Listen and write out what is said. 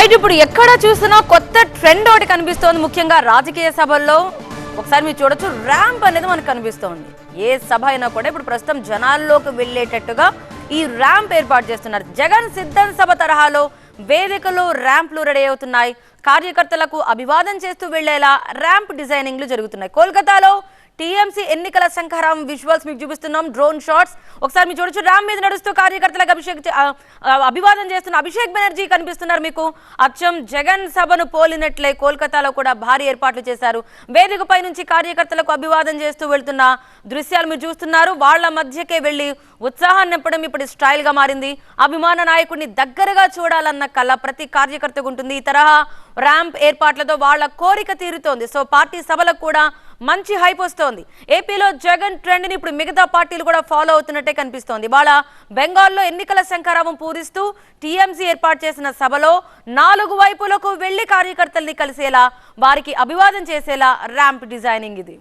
Right, ఇప్పుడు ఎక్కడ చూసినా కొత్త ట్రెండ్ ఒకటి కనిపిస్తోంది. ముఖ్యంగా రాజకీయ సభల్లో ఒకసారి మీరు చూడొచ్చు, ర్యాంప్ అనేది మనకు కనిపిస్తోంది. ఏ సభ అయినా కూడా ఇప్పుడు ప్రస్తుతం జనాల్లోకి వెళ్ళేటట్టుగా ఈ ర్యాంప్ ఏర్పాటు చేస్తున్నారు. జగన్ సిద్ధం సభ తరహాలో వేదికలో ర్యాంప్లు రెడీ అవుతున్నాయి. కార్యకర్తలకు అభివాదం చేస్తూ వెళ్లేలా ర్యాంప్ డిజైనింగ్లు జరుగుతున్నాయి. కోల్కతాలో టీఎంసీ ఎన్నికల శంఖారావం విజువల్స్ మీకు చూపిస్తున్నాం, డ్రోన్ షాట్స్. ఒకసారి మీరు చూడొచ్చు, ర్యాంప్ మీద నడుస్తూ కార్యకర్తలకు అభివాదం చేస్తున్న అభిషేక్ బెనర్జీ కనిపిస్తున్నారు మీకు. అచ్చం జగన్ సభను పోలినట్లే కోల్కతాలో కూడా భారీ ఏర్పాట్లు చేశారు. వేదికపై నుంచి కార్యకర్తలకు అభివాదం చేస్తూ వెళ్తున్న దృశ్యాలు మీరు చూస్తున్నారు. వాళ్ల మధ్యకే వెళ్లి ఉత్సాహాన్ని నింపడం ఇప్పుడు స్టైల్ గా మారింది. అభిమాన నాయకుడిని దగ్గరగా చూడాలన్న కళ ప్రతి కార్యకర్తకు ఉంటుంది. ఈ తరహా ర్యాంప్ ఏర్పాట్లతో వాళ్ల కోరిక తీరుతోంది. సో పార్టీ సభలకు కూడా మంచి హైప్ వస్తోంది. ఏపీలో జగన్ ట్రెండ్ ని ఇప్పుడు మిగతా పార్టీలు కూడా ఫాలో అవుతున్నట్టే కనిపిస్తోంది. ఇవాళ బెంగాల్లో ఎన్నికల శంఖారావం పూరిస్తూ టీఎంసీ ఏర్పాటు చేసిన సభలో 4 వైపులకు వెళ్లి కార్యకర్తల్ని కలిసేలా, వారికి అభివాదం చేసేలా ర్యాంప్ డిజైనింగ్ ఇది.